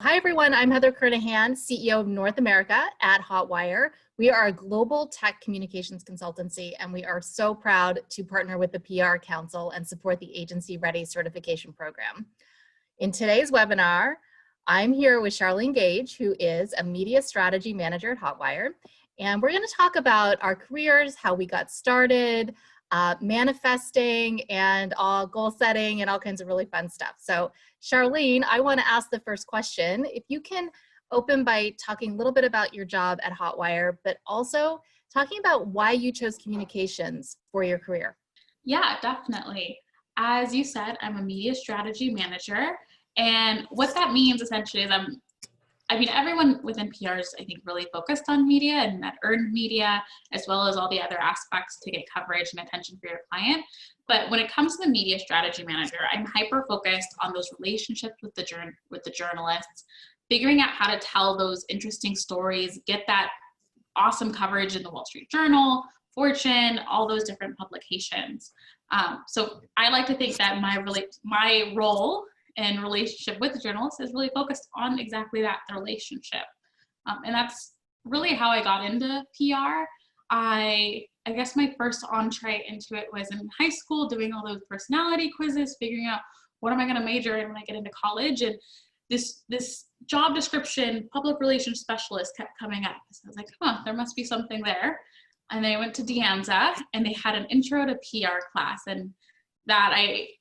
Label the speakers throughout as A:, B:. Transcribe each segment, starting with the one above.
A: Hi, everyone. I'm Heather Kernahan, CEO of North America at Hotwire. We are a global tech communications consultancy, and we are so proud to partner with the PR Council and support the Agency Ready certification program. In today's webinar, I'm here with Charlene Gage, who is a media strategy manager at Hotwire, and we're going to talk about our careers, how we got started, manifesting, and all goal setting, and all kinds of really fun stuff. So Charlene, I want to ask the first question. If you can open by talking a little bit about your job at Hotwire, but also talking about why you chose communications for your career.
B: Yeah, definitely. As you said, I'm a media strategy manager. And what that means essentially is everyone within PR is, I think, really focused on media and that earned media, as well as all the other aspects to get coverage and attention for your client. But when it comes to the media strategy manager, I'm hyper focused on those relationships with the journalists, figuring out how to tell those interesting stories, get that awesome coverage in the Wall Street Journal, Fortune, all those different publications. So I like to think that my role and relationship with the journalists is really focused on exactly that, the relationship. And that's really how I got into PR. I guess my first entree into it was in high school, doing all those personality quizzes, figuring out what am I going to major in when I get into college. And this job description, public relations specialist, kept coming up. So I was like, there must be something there. And then I went to De Anza, and they had an intro to PR class, and that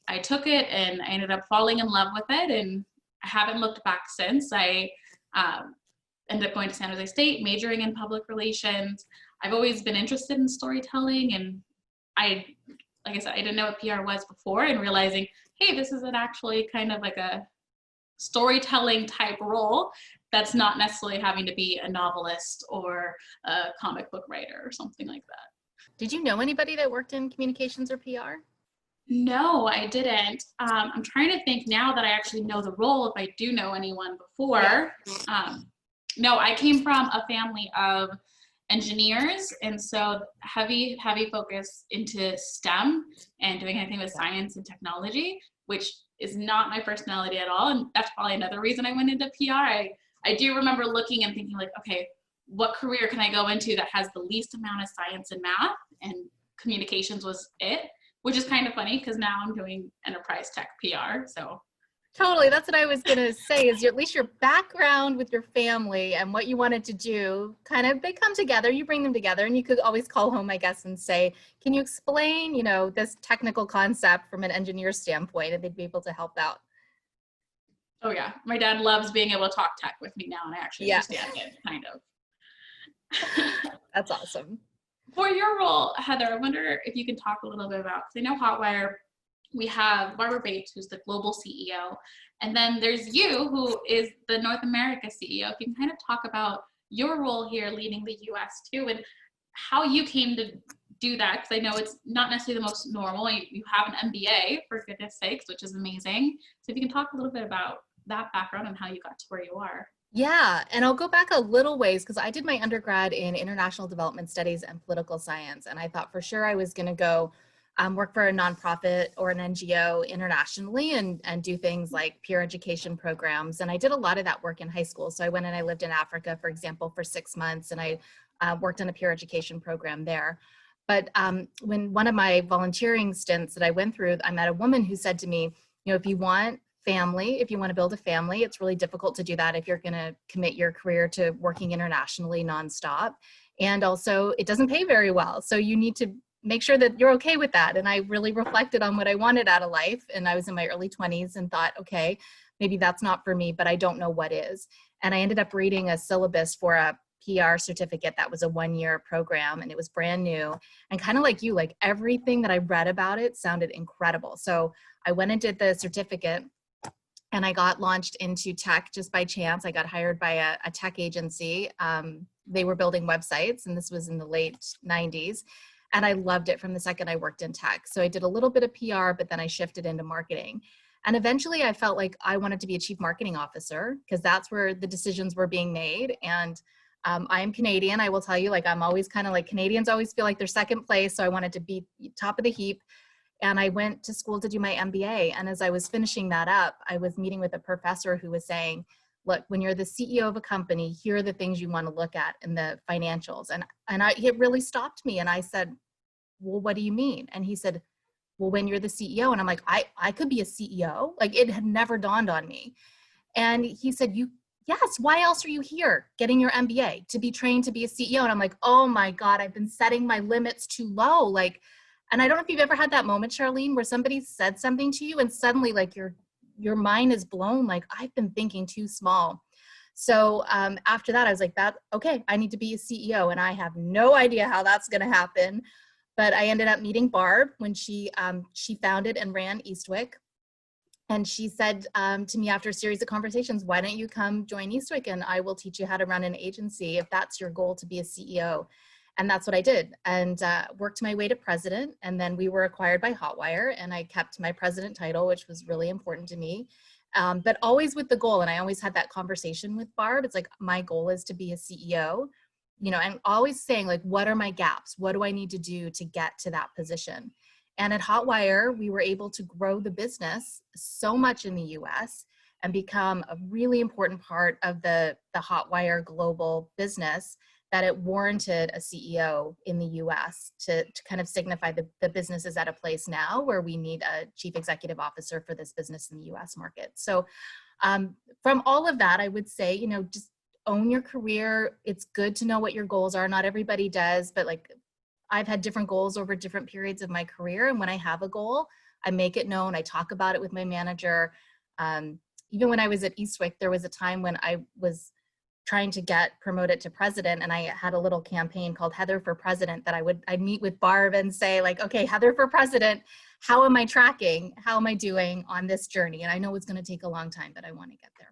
B: I took it, and I ended up falling in love with it, and I haven't looked back since. I ended up going to San Jose State, majoring in public relations. I've always been interested in storytelling, and like I said, I didn't know what PR was before, and realizing, hey, this is actually kind of like a storytelling type role that's not necessarily having to be a novelist or a comic book writer or something like that.
A: Did you know anybody that worked in communications or PR?
B: No, I didn't. I'm trying to think now that I actually know the role, if I do know anyone before. Yeah. No, I came from a family of engineers, and so heavy focus into STEM and doing anything with science and technology, which is not my personality at all. And that's probably another reason I went into PR. I do remember looking and thinking like, okay, what career can I go into that has the least amount of science and math? And communications was it, which is kind of funny because now I'm doing enterprise tech PR. So
A: totally, that's what I was going to say, is at least your background with your family and what you wanted to do, kind of, they come together, you bring them together, and you could always call home, I guess, and say, can you explain, this technical concept from an engineer standpoint, and they'd be able to help out.
B: Oh yeah, my dad loves being able to talk tech with me now, and I actually understand it, kind of.
A: That's awesome.
B: For your role, Heather, I wonder if you can talk a little bit about, because I know Hotwire, we have Barbara Bates, who's the global CEO, and then there's you, who is the North America CEO. If you can kind of talk about your role here leading the US too, and how you came to do that, because I know it's not necessarily the most normal. You have an MBA, for goodness sakes, which is amazing. So if you can talk a little bit about that background and how you got to where you are.
A: Yeah, and I'll go back a little ways because I did my undergrad in international development studies and political science, and I thought for sure I was going to go work for a nonprofit or an NGO internationally and do things like peer education programs. And I did a lot of that work in high school. So I went and I lived in Africa, for example, for 6 months, and I worked on a peer education program there. But when one of my volunteering stints that I went through, I met a woman who said to me, if you want to build a family, it's really difficult to do that if you're going to commit your career to working internationally nonstop. And also, it doesn't pay very well. So you need to make sure that you're okay with that. And I really reflected on what I wanted out of life. And I was in my early 20s and thought, okay, maybe that's not for me, but I don't know what is. And I ended up reading a syllabus for a PR certificate that was a 1-year program, and it was brand new. And kind of like you, like everything that I read about it sounded incredible. So I went and did the certificate, and I got launched into tech just by chance. I got hired by a tech agency. They were building websites, and this was in the late 90s. And I loved it from the second I worked in tech. So I did a little bit of PR, but then I shifted into marketing. And eventually I felt like I wanted to be a chief marketing officer because that's where the decisions were being made. And I am Canadian. I will tell you, like, I'm always kind of like, Canadians always feel like they're second place. So I wanted to be top of the heap. And I went to school to do my MBA. And as I was finishing that up, I was meeting with a professor who was saying, look, when you're the CEO of a company, here are the things you want to look at in the financials. And it really stopped me. And I said, well, what do you mean? And he said, well, when you're the CEO. And I'm like, I could be a CEO. Like, it had never dawned on me. And he said, yes, why else are you here getting your MBA? To be trained to be a CEO. And I'm like, oh my God, I've been setting my limits too low. Like, and I don't know if you've ever had that moment, Charlene, where somebody said something to you and suddenly like your mind is blown. Like, I've been thinking too small. So after that, I was like, okay, I need to be a CEO. And I have no idea how that's going to happen. But I ended up meeting Barb when she founded and ran Eastwick. And she said to me after a series of conversations, why don't you come join Eastwick and I will teach you how to run an agency if that's your goal to be a CEO. And that's what I did, and worked my way to president. And then we were acquired by Hotwire, and I kept my president title, which was really important to me. But always with the goal, and I always had that conversation with Barb. It's like, my goal is to be a CEO, and always saying like, what are my gaps? What do I need to do to get to that position? And at Hotwire, we were able to grow the business so much in the US and become a really important part of the Hotwire global business that it warranted a CEO in the US to kind of signify the business is at a place now where we need a chief executive officer for this business in the US market. So from all of that, I would say, just own your career. It's good to know what your goals are. Not everybody does, but like, I've had different goals over different periods of my career. And when I have a goal, I make it known. I talk about it with my manager. Even when I was at Eastwick, there was a time when I was trying to get promoted to president, and I had a little campaign called Heather for President that I'd meet with Barb and say like, okay, Heather for President, how am I tracking? How am I doing on this journey? And I know it's going to take a long time, but I want to get there.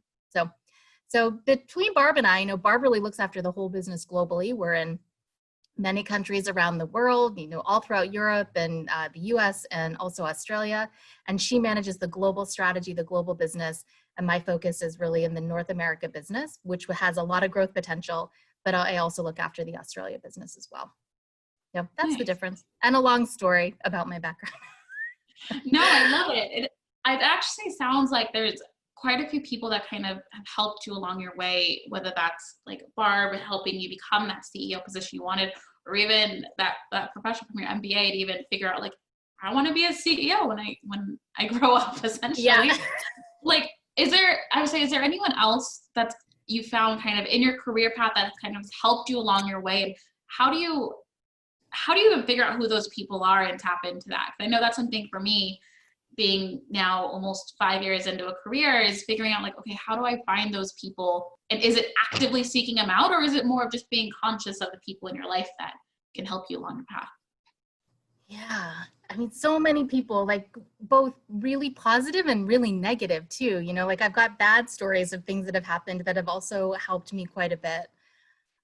A: So between Barb and I know Barb really looks after the whole business globally. We're in many countries around the world, all throughout Europe and the US and also Australia. And she manages the global strategy, the global business. And my focus is really in the North America business, which has a lot of growth potential, but I also look after the Australia business as well. Yeah, that's nice. The difference. And a long story about my background.
B: No, I love it. It actually sounds like there's quite a few people that kind of have helped you along your way, whether that's like Barb helping you become that CEO position you wanted, or even that professional from your MBA to even figure out like, I want to be a CEO when I grow up, essentially. Yeah. Like, is there anyone else that you found kind of in your career path that kind of helped you along your way? And how do you even figure out who those people are and tap into that? 'Cause I know that's something for me, being now almost 5 years into a career, is figuring out like, okay, how do I find those people? And is it actively seeking them out, or is it more of just being conscious of the people in your life that can help you along your path?
A: Yeah. I mean, so many people, like both really positive and really negative too. Like I've got bad stories of things that have happened that have also helped me quite a bit.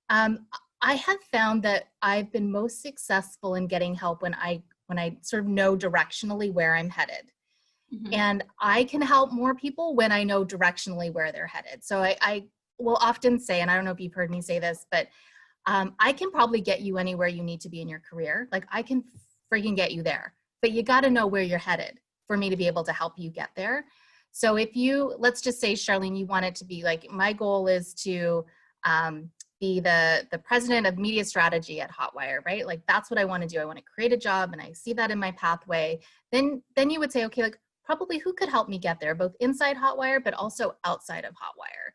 A: I have found that I've been most successful in getting help when I sort of know directionally where I'm headed. Mm-hmm. And I can help more people when I know directionally where they're headed. So I will often say, and I don't know if you've heard me say this, but I can probably get you anywhere you need to be in your career. Like I can freaking get you there, but you got to know where you're headed for me to be able to help you get there. So if let's just say, Charlene, you want it to be like, my goal is to be the president of media strategy at Hotwire, right? Like that's what I want to do. I want to create a job and I see that in my pathway. Then you would say, okay, like probably who could help me get there, both inside Hotwire, but also outside of Hotwire?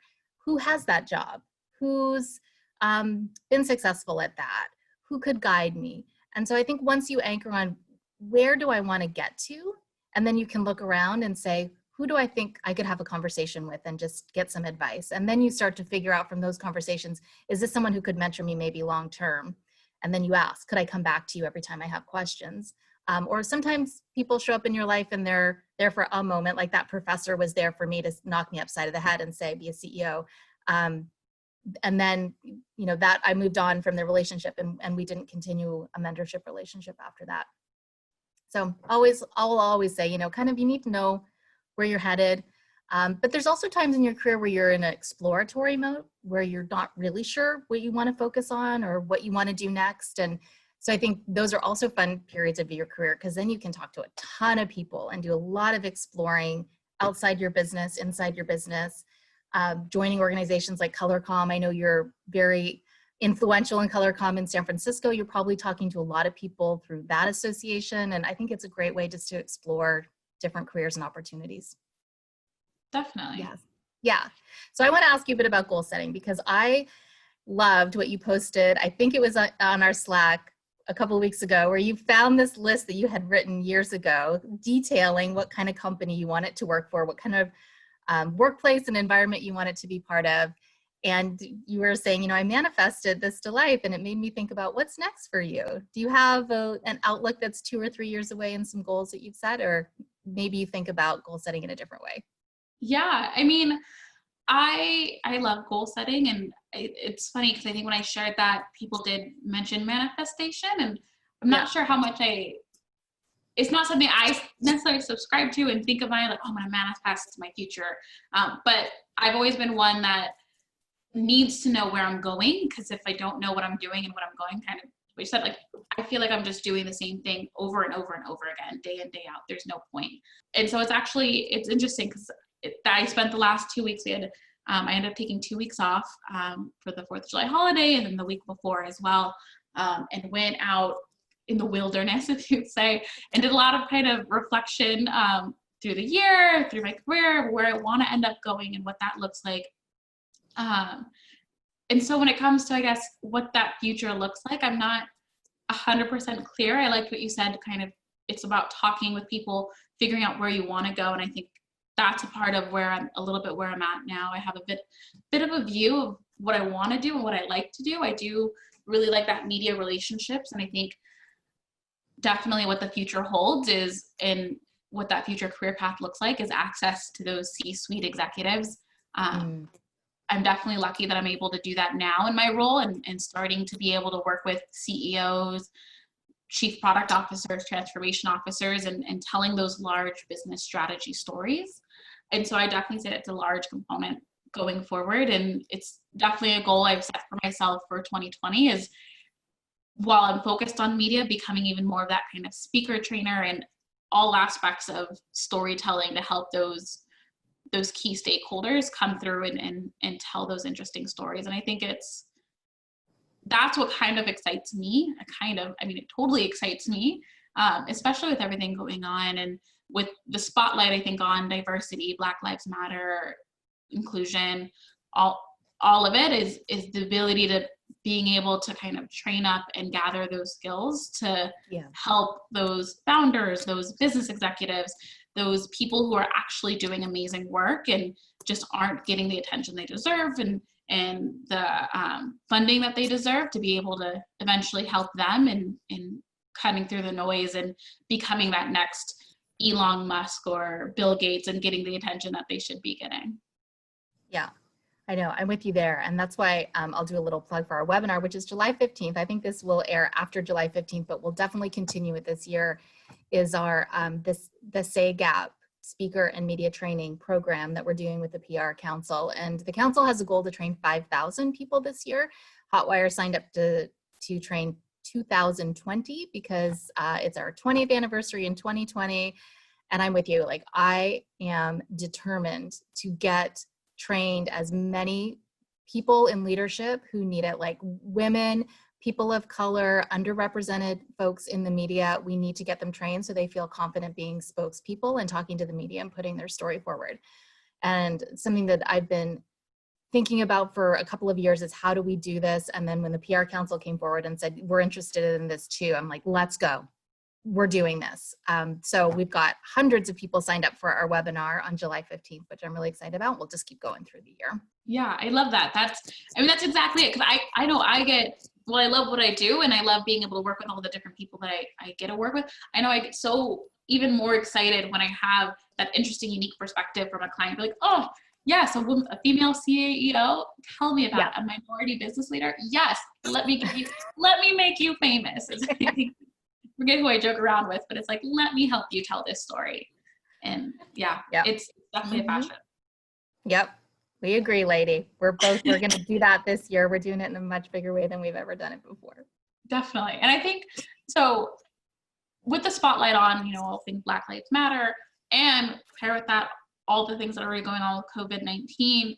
A: Who has that job? Who's been successful at that? Who could guide me? And so I think once you anchor on where do I want to get to, and then you can look around and say, who do I think I could have a conversation with and just get some advice? And then you start to figure out from those conversations, is this someone who could mentor me maybe long term? And then you ask, could I come back to you every time I have questions? Or sometimes people show up in your life and they're there for a moment, like that professor was there for me to knock me upside of the head and say, be a CEO. And then, that I moved on from the relationship and we didn't continue a mentorship relationship after that. So I'll always say, kind of, you need to know where you're headed. But there's also times in your career where you're in an exploratory mode, where you're not really sure what you want to focus on or what you want to do next. And so I think those are also fun periods of your career, because then you can talk to a ton of people and do a lot of exploring outside your business, inside your business. joining organizations like ColorCom. I know you're very influential in ColorCom in San Francisco. You're probably talking to a lot of people through that association. And I think it's a great way just to explore different careers and opportunities.
B: Definitely.
A: Yes. Yeah. So I want to ask you a bit about goal setting, because I loved what you posted. I think it was on our Slack a couple of weeks ago, where you found this list that you had written years ago detailing what kind of company you want it to work for, what kind of workplace and environment you want it to be part of. And you were saying, you know, I manifested this to life, and it made me think about what's next for you. Do you have an outlook that's 2 or 3 years away and some goals that you've set, or maybe you think about goal setting in a different way?
B: Yeah, I mean, I love goal setting, and it's funny because I think when I shared that, people did mention manifestation, and I'm not sure how much it's not something I necessarily subscribe to and think of my like, oh, I'm gonna manifest my future. But I've always been one that needs to know where I'm going, because if I don't know what I'm doing and what I'm going, kind of what you said, like I feel like I'm just doing the same thing over and over and over again, day in, day out. There's no point. And so it's interesting because I spent the last 2 weeks, I ended up taking 2 weeks off for the 4th of July holiday, and then the week before as well, and went out in the wilderness, if you'd say, and did a lot of kind of reflection through the year, through my career, where I want to end up going and what that looks like. And so when it comes to, I guess, what that future looks like, I'm not 100% clear. I liked what you said, kind of, it's about talking with people, figuring out where you want to go. And I think that's a part of where I'm at now. I have a bit of a view of what I want to do and what I like to do. I do really like that media relationships. And I think definitely what the future holds is, and what that future career path looks like, is access to those C-suite executives. I'm definitely lucky that I'm able to do that now in my role, and starting to be able to work with CEOs, chief product officers, transformation officers, and telling those large business strategy stories. And so I definitely say it's a large component going forward. And it's definitely a goal I've set for myself for 2020 is, while I'm focused on media, becoming even more of that kind of speaker trainer and all aspects of storytelling to help those key stakeholders come through and tell those interesting stories. And I think that's what kind of excites me. It totally excites me, especially with everything going on, and with the spotlight, I think, on diversity, Black Lives Matter, inclusion, all of it is the ability to being able to kind of train up and gather those skills to help those founders, those business executives, those people who are actually doing amazing work and just aren't getting the attention they deserve and the funding that they deserve, to be able to eventually help them in cutting through the noise and becoming that next Elon Musk or Bill Gates and getting the attention that they should be getting.
A: Yeah, I know, I'm with you there. And that's why I'll do a little plug for our webinar, which is July 15th. I think this will air after July 15th, but we'll definitely continue it this year, is our the Say Gap speaker and media training program that we're doing with the PR Council. And the council has a goal to train 5,000 people this year. Hotwire signed up to train 2020 because it's our 20th anniversary in 2020. And I'm with you, like I am determined to get trained as many people in leadership who need it, like women, people of color, underrepresented folks in the media. We need to get them trained so they feel confident being spokespeople and talking to the media and putting their story forward. And something that I've been thinking about for a couple of years is, how do we do this? And then when the PR Council came forward and said, we're interested in this too, I'm like, let's go. We're doing this. So we've got hundreds of people signed up for our webinar on July 15th, which I'm really excited about. We'll just keep going through the year.
B: Yeah, I love that. That's exactly it. Because I know I love what I do, and I love being able to work with all the different people that I get to work with. I know I get so even more excited when I have that interesting, unique perspective from a client. Be like, oh, yes, a female CEO, tell me about it. A minority business leader. Yes, let me make you famous. Forget who I joke around with, but it's like, let me help you tell this story. And it's definitely a passion.
A: Yep. We agree, lady. We're going to do that this year. We're doing it in a much bigger way than we've ever done it before.
B: Definitely. And I think, so with the spotlight on, all things Black Lives Matter, and pair with that, all the things that are already going on with COVID-19,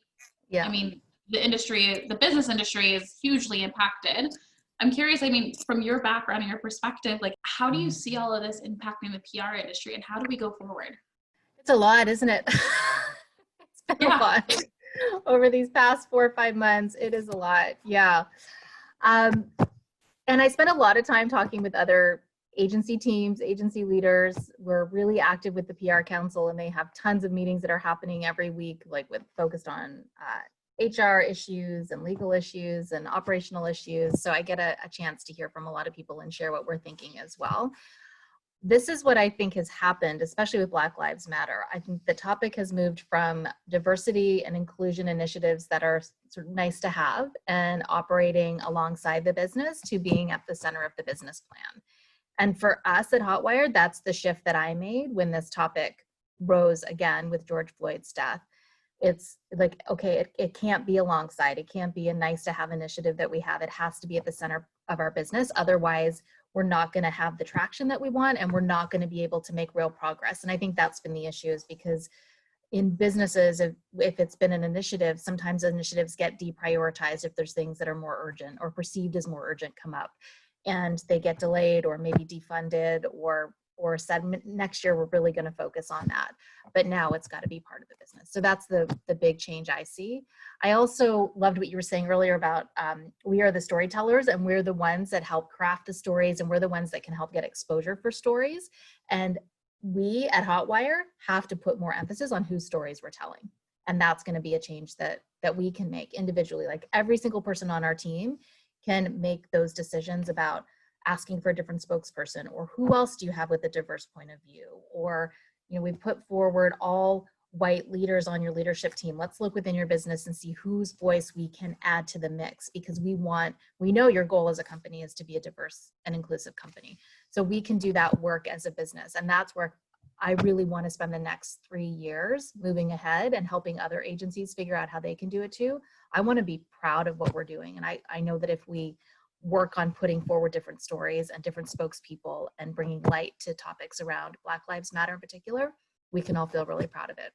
A: Yeah.
B: I mean, the business industry is hugely impacted. I'm curious, I mean, from your background and your perspective, like, how do you see all of this impacting the PR industry, and how do we go forward?
A: It's a lot, isn't it? It's been a
B: Yeah.
A: lot over these past 4 or 5 months. It is a lot. Yeah. Um, and I spent a lot of time talking with other agency teams, agency leaders. We're really active with the PR Council, and they have tons of meetings that are happening every week, like with focused on HR issues and legal issues and operational issues. So I get a chance to hear from a lot of people and share what we're thinking as well. This is what I think has happened, especially with Black Lives Matter. I think the topic has moved from diversity and inclusion initiatives that are sort of nice to have and operating alongside the business to being at the center of the business plan. And for us at Hotwire, that's the shift that I made when this topic rose again with George Floyd's death. It's like, okay, it can't be alongside. It can't be a nice to have initiative that we have. It has to be at the center of our business. Otherwise, we're not going to have the traction that we want, and we're not going to be able to make real progress. And I think that's been the issue, is because in businesses, if it's been an initiative, sometimes initiatives get deprioritized if there's things that are more urgent or perceived as more urgent come up, and they get delayed or maybe defunded or said next year we're really going to focus on that. But now it's got to be part of the business. So that's the big change I see. I also loved what you were saying earlier about we are the storytellers, and we're the ones that help craft the stories, and we're the ones that can help get exposure for stories. And we at Hotwire have to put more emphasis on whose stories we're telling. And that's going to be a change that we can make individually. Like every single person on our team can make those decisions about asking for a different spokesperson, or who else do you have with a diverse point of view? Or, you know, we put forward all white leaders on your leadership team. Let's look within your business and see whose voice we can add to the mix, because we know your goal as a company is to be a diverse and inclusive company. So we can do that work as a business. And that's where I really want to spend the next 3 years moving ahead and helping other agencies figure out how they can do it too. I want to be proud of what we're doing. And I know that if we work on putting forward different stories and different spokespeople and bringing light to topics around Black Lives Matter in particular, we can all feel really proud of it.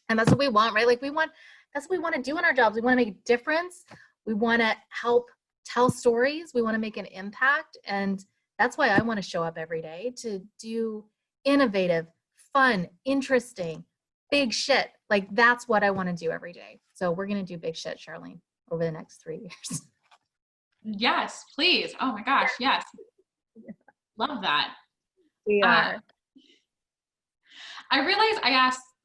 A: And that's what we want, right? Like that's what we want to do in our jobs. We want to make a difference. We want to help tell stories. We want to make an impact. And that's why I want to show up every day to do innovative, fun, interesting, big shit. Like that's what I want to do every day. So we're going to do big shit, Charlene, over the next 3 years.
B: Yes, please. Oh my gosh, yes. Love that.
A: We are.
B: I realize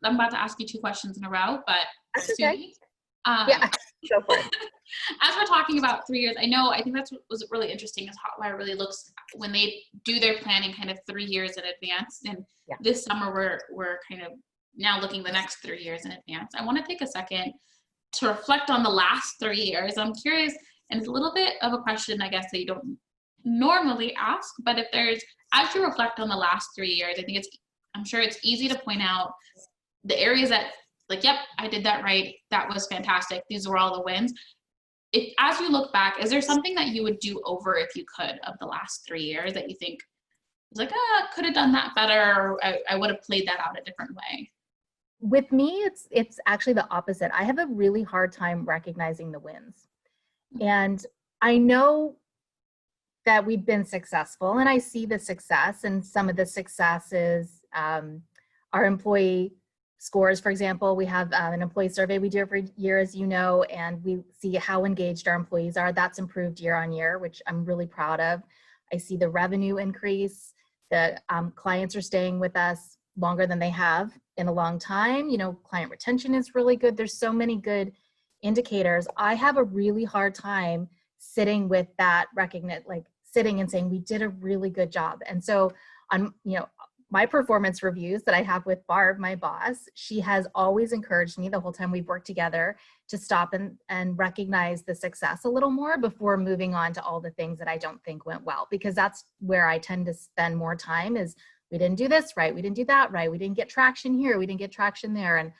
B: I'm about to ask you 2 questions in a row, but
A: That's
B: excuse
A: okay.
B: me.
A: Yeah, go for it.
B: As we're talking about 3 years, I think that's what was really interesting, is Hotwire really looks, when they do their planning kind of 3 years in advance. And
A: Yeah.
B: This summer we're kind of now looking the next 3 years in advance. I want to take a second to reflect on the last 3 years. I'm curious, and it's a little bit of a question, I guess, that you don't normally ask, but as you reflect on the last 3 years, I'm sure it's easy to point out the areas that, like, yep, I did that right. That was fantastic. These were all the wins. As you look back, is there something that you would do over if you could of the last 3 years that you think was like, could have done that better, or I would have played that out a different way?
A: With me, it's actually the opposite. I have a really hard time recognizing the wins. And I know that we've been successful, and I see the success, and some of the success is our employee scores. For example, we have an employee survey we do every year, as you know, and we see how engaged our employees are. That's improved year on year, which I'm really proud of. I see the revenue increase. The clients are staying with us longer than they have in a long time. You know, client retention is really good. There's so many good indicators. I have a really hard time sitting with that recognition, like sitting and saying we did a really good job. And so on, you know, my performance reviews that I have with Barb, my boss, she has always encouraged me the whole time we've worked together to stop and recognize the success a little more before moving on to all the things that I don't think went well, because that's where I tend to spend more time. Is we didn't do this right, we didn't do that right, we didn't get traction here, we didn't get traction there. And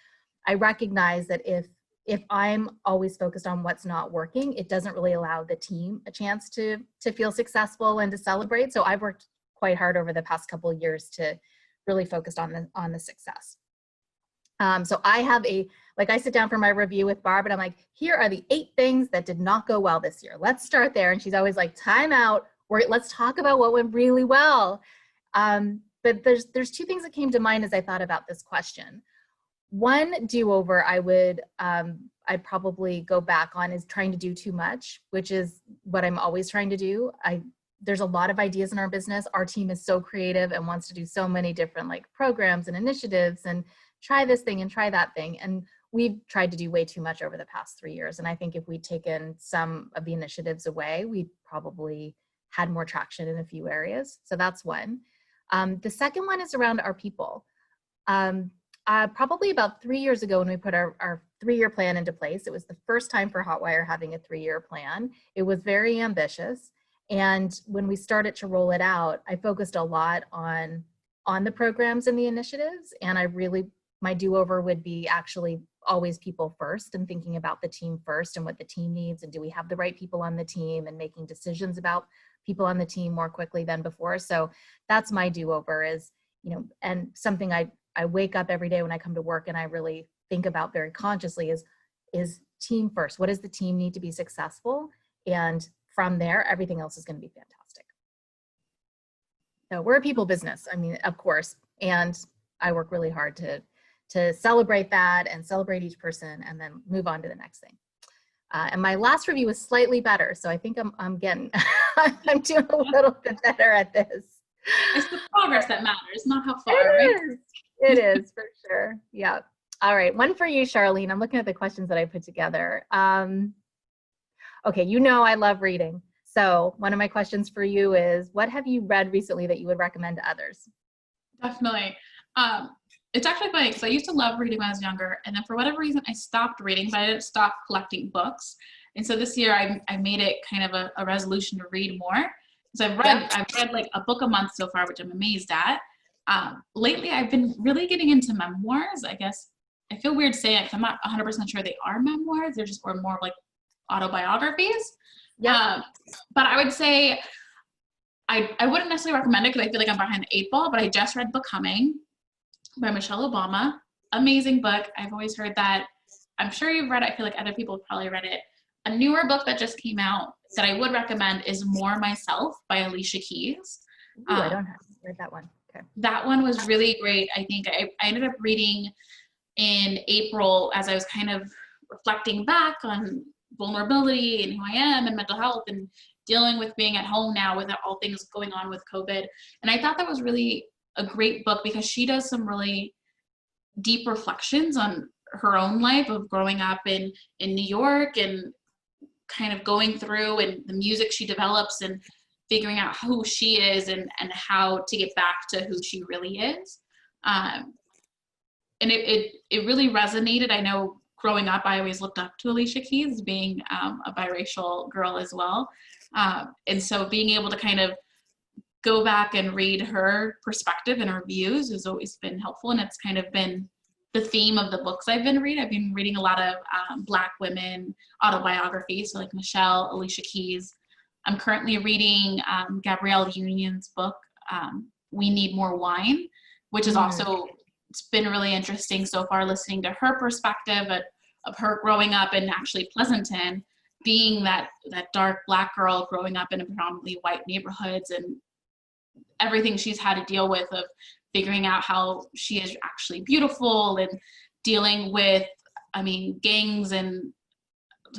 A: I recognize that if I'm always focused on what's not working, it doesn't really allow the team a chance to feel successful and to celebrate. So I've worked quite hard over the past couple of years to really focus on the success. So I have I sit down for my review with Barb and I'm like, here are the 8 things that did not go well this year. Let's start there. And she's always like, time out. Let's talk about what went really well. But there's 2 things that came to mind as I thought about this question. One do-over I'd probably go back on is trying to do too much, which is what I'm always trying to do. There's a lot of ideas in our business. Our team is so creative and wants to do so many different programs and initiatives and try this thing and try that thing. And we've tried to do way too much over the past 3 years. And I think if we'd taken some of the initiatives away, we'd probably had more traction in a few areas. So that's one. The second one is around our people. Probably about 3 years ago when we put our 3-year plan into place, it was the first time for Hotwire having a 3-year plan. It was very ambitious. And when we started to roll it out, I focused a lot on the programs and the initiatives. And my do-over would be actually always people first and thinking about the team first and what the team needs. And do we have the right people on the team and making decisions about people on the team more quickly than before. So that's my do-over is, and something I wake up every day when I come to work and I really think about very consciously is team first. What does the team need to be successful? And from there, everything else is going to be fantastic. So we're a people business, of course, and I work really hard to celebrate that and celebrate each person and then move on to the next thing. And my last review was slightly better, so I think I'm getting, I'm doing a little bit better at this.
B: It's the progress that matters, not how far, right?
A: It is for sure. Yeah. All right. One for you, Charlene. I'm looking at the questions that I put together. Okay. I love reading. So one of my questions for you is, what have you read recently that you would recommend to others?
B: Definitely. It's actually funny because I used to love reading when I was younger. And then for whatever reason, I stopped reading, but I didn't stop collecting books. And so this year I made it kind of a resolution to read more. So I've read like a book a month so far, which I'm amazed at. Lately, I've been really getting into memoirs. I guess I feel weird saying it because I'm not 100% sure they are memoirs. They're just more like autobiographies. Yeah. But I would say I wouldn't necessarily recommend it because I feel like I'm behind the 8 ball, but I just read Becoming by Michelle Obama. Amazing book. I've always heard that. I'm sure you've read it. I feel like other people have probably read it. A newer book that just came out that I would recommend is More Myself by Alicia Keys.
A: Ooh, I don't have read that one. Okay.
B: That one was really great. I think I ended up reading in April as I was kind of reflecting back on vulnerability and who I am and mental health and dealing with being at home now with all things going on with COVID. And I thought that was really a great book because she does some really deep reflections on her own life of growing up in New York and kind of going through and the music she develops and figuring out who she is and how to get back to who she really is. And it really resonated. I know growing up, I always looked up to Alicia Keys being a biracial girl as well. And so being able to kind of go back and read her perspective and her views has always been helpful. And it's kind of been the theme of the books I've been reading. I've been reading a lot of Black women autobiographies, so like Michelle, Alicia Keys. I'm currently reading Gabrielle Union's book, We Need More Wine, which is also, it's been really interesting so far listening to her perspective of her growing up in actually Pleasanton, being that dark Black girl growing up in a predominantly white neighborhoods and everything she's had to deal with of figuring out how she is actually beautiful and dealing with, gangs and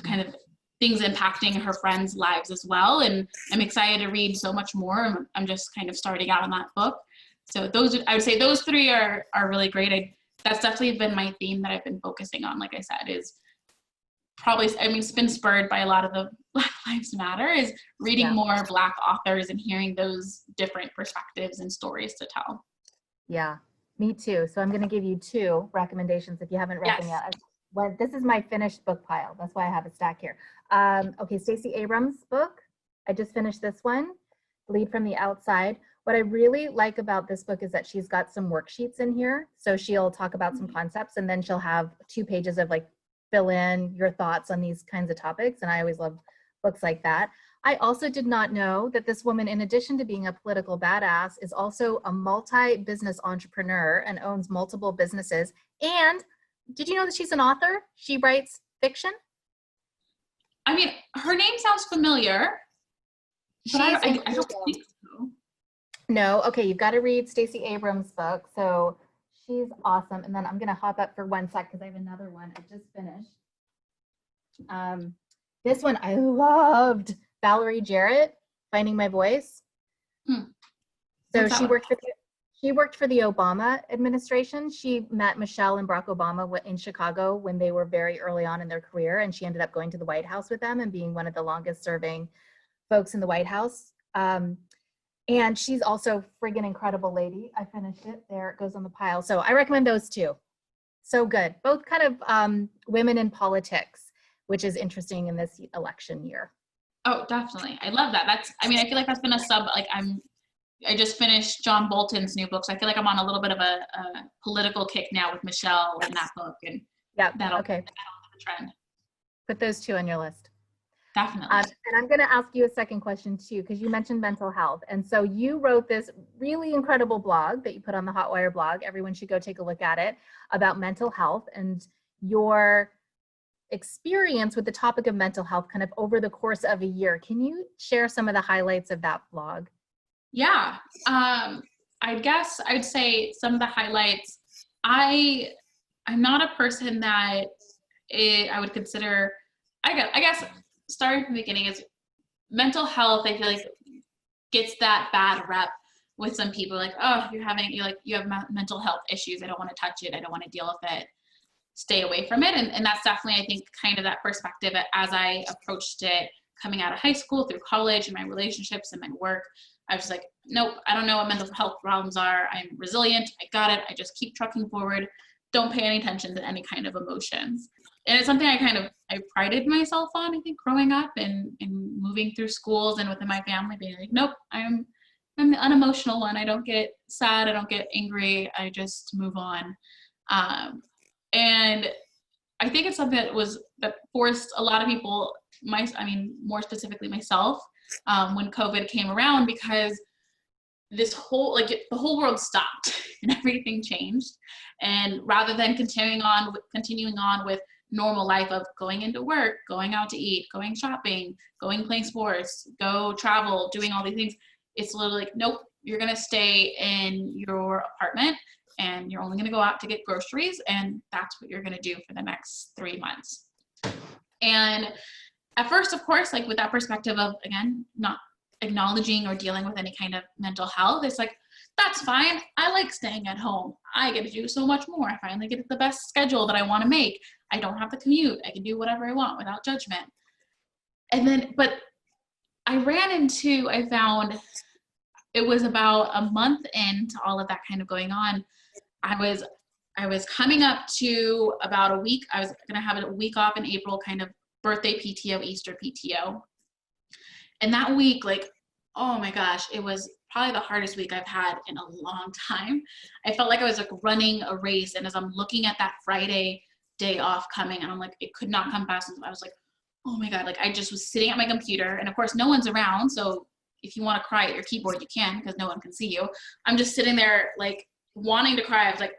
B: kind of things impacting her friends' lives as well. And I'm excited to read so much more. I'm just kind of starting out on that book. So I would say those 3 are really great. That's definitely been my theme that I've been focusing on, like I said, is probably, it's been spurred by a lot of the Black Lives Matter, is reading more Black authors and hearing those different perspectives and stories to tell.
A: Yeah, me too. So I'm going to give you 2 recommendations if you haven't read them yet. This is my finished book pile. That's why I have a stack here. Okay, Stacey Abrams' book. I just finished this one, Lead from the Outside. What I really like about this book is that she's got some worksheets in here. So she'll talk about some concepts and then she'll have 2 pages of fill in your thoughts on these kinds of topics. And I always love books like that. I also did not know that this woman, in addition to being a political badass, is also a multi-business entrepreneur and owns multiple businesses and did you know that she's an author? She writes fiction.
B: I mean, her name sounds familiar, but I don't think so.
A: No, okay, you've got to read Stacey Abrams' book. So she's awesome. And then I'm gonna hop up for 1 sec because I have another one I just finished. This one I loved, Valerie Jarrett, Finding My Voice. So she worked for the Obama administration. She met Michelle and Barack Obama in Chicago when they were very early on in their career, and she ended up going to the White House with them and being one of the longest serving folks in the White House. And she's also friggin' incredible lady. I finished it. There it goes on the pile. So I recommend those two. So good. Both kind of women in politics, which is interesting in this election year.
B: Oh, definitely. I love that. I feel like that's been a sub, like I just finished John Bolton's new book. So I feel like I'm on a little bit of a political kick now with Michelle and that book. And that'll be the trend.
A: Put those two on your list.
B: Definitely.
A: And I'm going to ask you a second question too, because you mentioned mental health. And so you wrote this really incredible blog that you put on the Hotwire blog. Everyone should go take a look at it, about mental health and your experience with the topic of mental health kind of over the course of a year. Can you share some of the highlights of that blog?
B: Yeah. I guess I'd say some of the highlights. I'm not a person that I would consider, I guess starting from the beginning is mental health. I feel like gets that bad rep with some people, like, oh, you have mental health issues. I don't want to touch it. I don't want to deal with it. Stay away from it. And that's definitely, I think, kind of that perspective as I approached it coming out of high school, through college, and my relationships and my work. I was like, nope, I don't know what mental health problems are. I'm resilient. I got it. I just keep trucking forward. Don't pay any attention to any kind of emotions. And it's something I prided myself on, I think, growing up and moving through schools and within my family, being like, nope, I'm the unemotional one. I don't get sad. I don't get angry. I just move on. And I think it's something that forced a lot of people, more specifically myself, when COVID came around, because this whole, the whole world stopped and everything changed. And rather than continuing on with normal life of going into work, going out to eat, going shopping, going playing sports, go travel, doing all these things, it's literally like, nope, you're going to stay in your apartment and you're only going to go out to get groceries, and that's what you're going to do for the next 3 months. And at first, of course, with that perspective of, again, not acknowledging or dealing with any kind of mental health, it's like, that's fine. I like staying at home. I get to do so much more. I finally get the best schedule that I want to make. I don't have to commute. I can do whatever I want without judgment. And then, but I found it was about a month into all of that kind of going on. I was coming up to about a week. I was going to have a week off in April, kind of birthday PTO, Easter PTO. And that week, oh my gosh, it was probably the hardest week I've had in a long time. I felt like I was running a race. And as I'm looking at that Friday day off coming, and I'm like, it could not come fast. I was like, oh my God, I just was sitting at my computer, and of course no one's around. So if you want to cry at your keyboard, you can, because no one can see you. I'm just sitting there wanting to cry. I was like,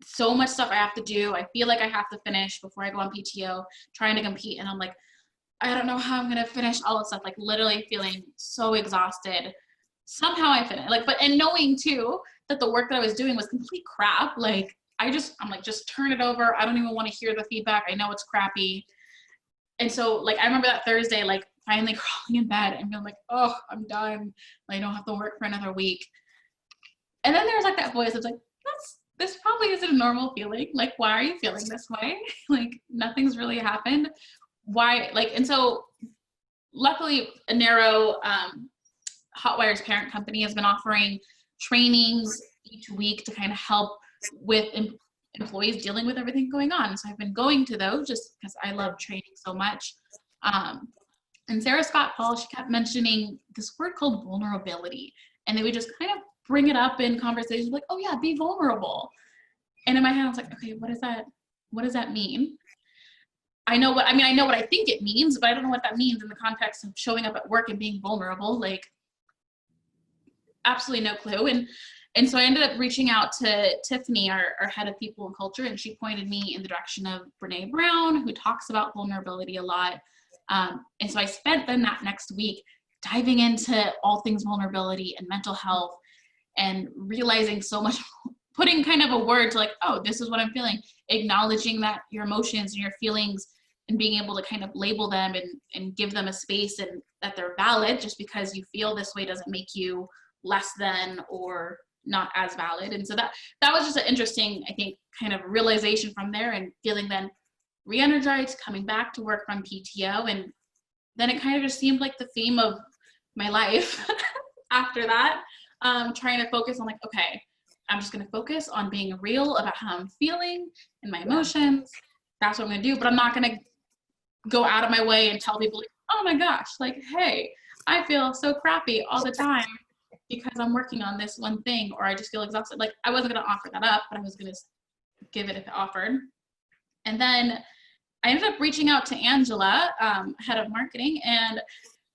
B: so much stuff I have to do. I feel like I have to finish before I go on PTO, trying to compete. And I'm like, I don't know how I'm going to finish all this stuff, literally feeling so exhausted. Somehow I finished, and knowing too that the work that I was doing was complete crap. I'm like, just turn it over. I don't even want to hear the feedback. I know it's crappy. And so I remember that Thursday, finally crawling in bed and being like, oh, I'm done. I don't have to work for another week. And then there's that voice that's like, this probably isn't a normal feeling. Why are you feeling this way? Nothing's really happened. Why? And so luckily Anero, Hotwire's parent company, has been offering trainings each week to kind of help with employees dealing with everything going on. So I've been going to those just because I love training so much. And Sarah Scott Paul, she kept mentioning this word called vulnerability. And they would just kind of bring it up in conversations oh yeah, be vulnerable. And in my head, I was like, okay, what does that mean? I know what I think it means, but I don't know what that means in the context of showing up at work and being vulnerable. Absolutely no clue. And so I ended up reaching out to Tiffany, our head of people and culture, and she pointed me in the direction of Brene Brown, who talks about vulnerability a lot. And so I spent then that next week diving into all things vulnerability and mental health, and realizing so much, putting kind of a word to like, oh, this is what I'm feeling, acknowledging that your emotions and your feelings, and being able to kind of label them and give them a space, and that they're valid. Just because you feel this way doesn't make you less than or not as valid. And so that was just an interesting, I think, kind of realization from there, and feeling then re-energized, coming back to work from PTO. And then it kind of just seemed like the theme of my life after that, trying to focus on like, okay, I'm just going to focus on being real about how I'm feeling and my emotions. That's what I'm going to do. But I'm not going to go out of my way and tell people like, oh my gosh, like, hey, I feel so crappy all the time because I'm working on this one thing, or I just feel exhausted. Like, I wasn't going to offer that up, but I was going to give it if it offered. And then I ended up reaching out to Angela, head of marketing, and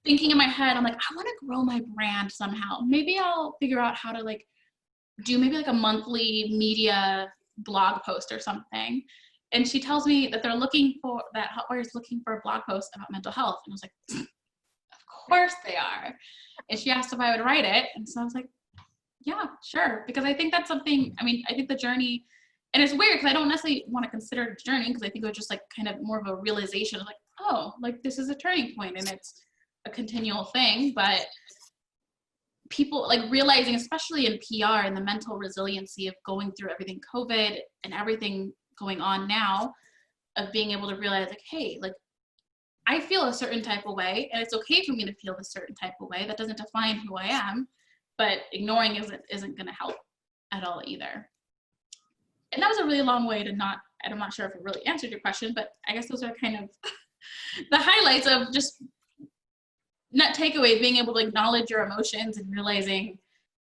B: thinking in my head, I'm like, I want to grow my brand somehow. Maybe I'll figure out how to like do maybe like a monthly media blog post or something. And she tells me that that Hotwire is looking for a blog post about mental health. And I was like, of course they are. And she asked if I would write it. And so I was like, yeah, sure. Because I think that's something, I mean, I think the journey, and it's weird because I don't necessarily want to consider it a journey, because I think it was just like kind of more of a realization of like, oh, like this is a turning point and it's a continual thing. But people like realizing, especially in PR, and the mental resiliency of going through everything COVID and everything going on now, of being able to realize like, hey, like I feel a certain type of way, and it's okay for me to feel a certain type of way. That doesn't define who I am, but ignoring isn't going to help at all either. And that was a really long way to not, and I'm not sure if it really answered your question, but I guess those are kind of the highlights of just net takeaway, being able to acknowledge your emotions and realizing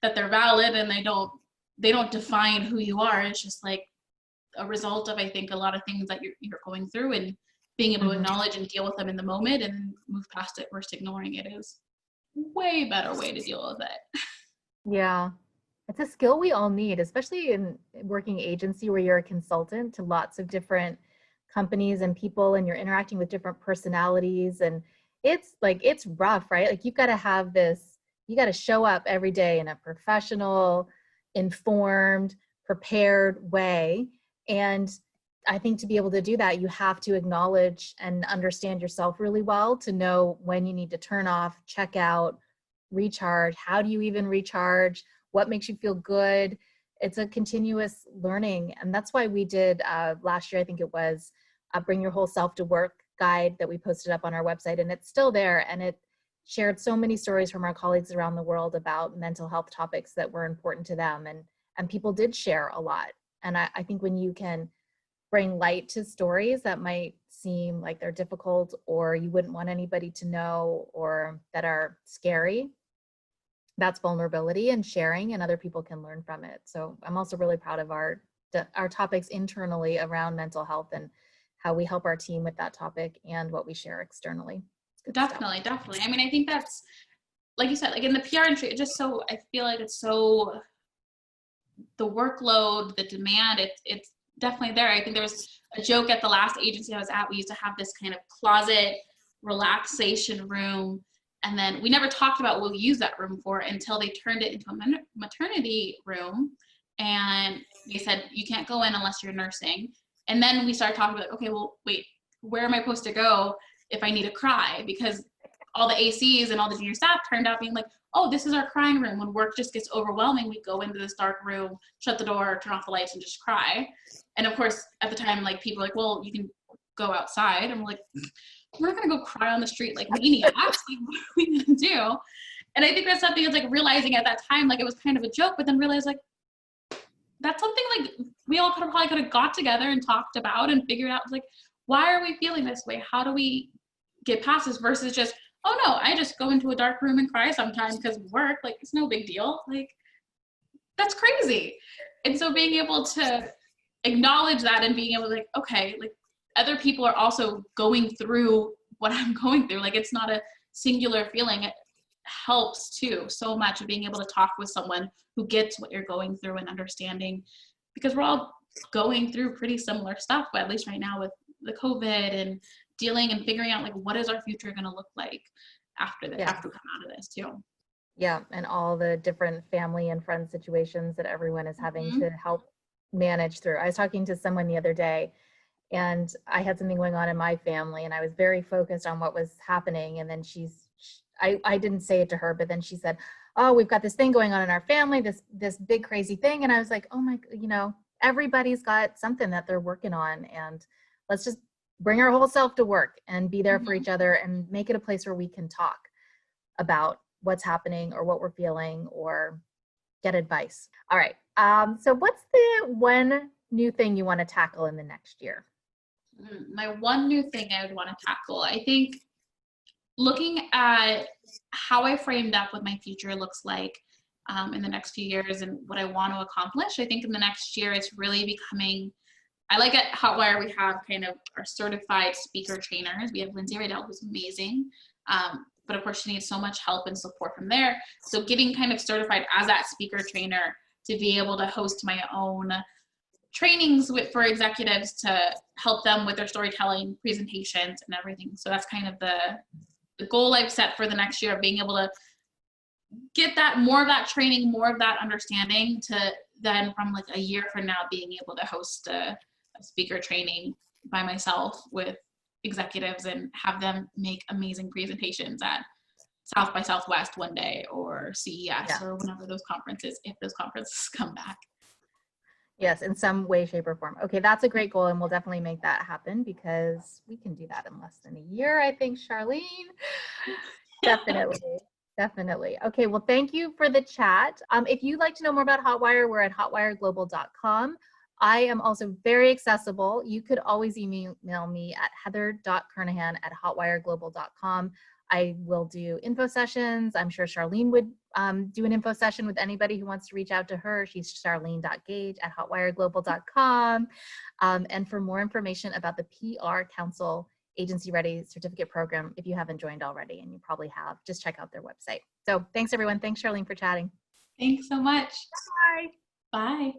B: that they're valid and they don't define who you are. It's just like a result of, I think, a lot of things that you're going through, and being able to acknowledge and deal with them in the moment and move past it versus ignoring it is way better way to deal with it.
A: Yeah. It's a skill we all need, especially in working agency where you're a consultant to lots of different companies and people, and you're interacting with different personalities. And it's like, it's rough, right? Like you've got to have this, you got to show up every day in a professional, informed, prepared way. And I think to be able to do that, you have to acknowledge and understand yourself really well to know when you need to turn off, check out, recharge. How do you even recharge? What makes you feel good? It's a continuous learning. And that's why we did last year, I think it was, Bring Your Whole Self to Work guide that we posted up on our website. And it's still there. And it shared so many stories from our colleagues around the world about mental health topics that were important to them. And people did share a lot. And I think when you can bring light to stories that might seem like they're difficult, or you wouldn't want anybody to know, or that are scary, that's vulnerability and sharing, and other people can learn from it. So I'm also really proud of our topics internally around mental health and how we help our team with that topic and what we share externally.
B: Definitely. I mean, I think that's, like you said, like in the PR industry, it just so, I feel like it's so, the workload, the demand, it's definitely there. I think there was a joke at the last agency I was at. We used to have this kind of closet relaxation room, and then we never talked about what we use that room for until they turned it into a maternity room. And they said, you can't go in unless you're nursing. And then we started talking about, okay, well, wait, where am I supposed to go if I need to cry? Because all the ACs and all the junior staff turned out being like, oh, this is our crying room. When work just gets overwhelming, we go into this dark room, shut the door, turn off the lights, and just cry. And of course, at the time, like people were like, well, you can go outside. And we're like, we're not gonna go cry on the street like maniacs. Like, what are we gonna do? And I think that's something that's like realizing at that time, like it was kind of a joke, but then realized like, that's something like we all probably could have got together and talked about and figured out, like, why are we feeling this way? How do we get past this versus just, oh no, I just go into a dark room and cry sometimes because of work. Like, it's no big deal. Like, that's crazy. And so being able to acknowledge that and being able to like, okay, like other people are also going through what I'm going through. Like, it's not a singular feeling. helps too so much, of being able to talk with someone who gets what you're going through and understanding, because we're all going through pretty similar stuff, but at least right now with the COVID and dealing and figuring out like what is our future going to look like after this,
A: Yeah.
B: after we come out of this too.
A: Yeah, and all the different family and friend situations that everyone is having to help manage through. I was talking to someone the other day, and I had something going on in my family, and I was very focused on what was happening. And then I didn't say it to her, but then she said, "Oh, we've got this thing going on in our family, this big crazy thing." And I was like, "Oh my, everybody's got something that they're working on, and let's just bring our whole self to work and be there for each other and make it a place where we can talk about what's happening or what we're feeling or get advice." All right. So what's the one new thing you want to tackle in the next year?
B: My one new thing I would want to tackle, I think, looking at how I framed up what my future looks like in the next few years and what I want to accomplish. I think in the next year, it's really becoming, I like at Hotwire, we have kind of our certified speaker trainers. We have Lindsay Riddell, who's amazing. But of course, she needs so much help and support from there. So getting kind of certified as that speaker trainer to be able to host my own trainings for executives to help them with their storytelling, presentations, and everything. So that's kind of the goal I've set for the next year, of being able to get that, more of that training, more of that understanding, to then from like a year from now being able to host a speaker training by myself with executives and have them make amazing presentations at South by Southwest one day, or CES, or whenever those conferences, if those conferences come back.
A: Yes, in some way, shape, or form. Okay, that's a great goal, and we'll definitely make that happen because we can do that in less than a year, I think, Charlene. Definitely. Definitely. Okay, well, thank you for the chat. If you'd like to know more about Hotwire, we're at hotwireglobal.com. I am also very accessible. You could always email me at heather.kernahan@hotwireglobal.com. I will do info sessions. I'm sure Charlene would do an info session with anybody who wants to reach out to her. She's charlene.gage@hotwireglobal.com. And for more information about the PR Council Agency Ready Certificate Program, if you haven't joined already, and you probably have, just check out their website. So thanks, everyone. Thanks, Charlene, for chatting.
B: Thanks so much.
A: Bye.
B: Bye.